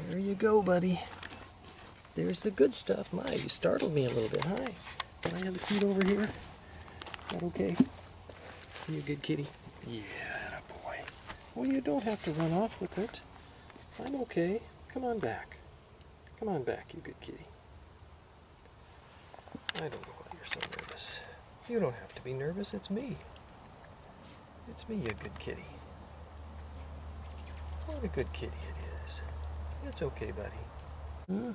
There you go, buddy. There's the good stuff. My, you startled me a little bit. Hi. Can I have a seat over here? Is that okay? You a good kitty? Yeah, boy. Well, you don't have to run off with it. I'm okay. Come on back. Come on back, you good kitty. I don't know why you're so nervous. You don't have to be nervous. It's me. It's me, you good kitty. What a good kitty it is. It's okay, buddy. Huh?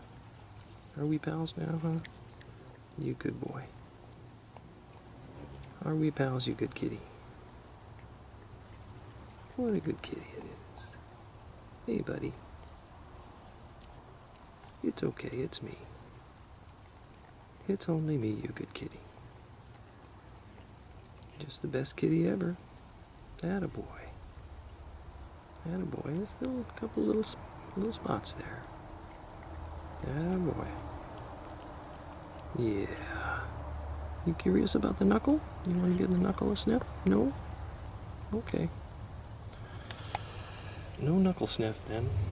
Are we pals now, huh? You good boy. Are we pals, you good kitty? What a good kitty it is. Hey, buddy. It's okay, it's me. It's only me, you good kitty. Just the best kitty ever. Attaboy. Attaboy. There's still a couple little spots there. Attaboy. Yeah. You curious about the knuckle? You want to give the knuckle a sniff? No? Okay. No knuckle sniff then.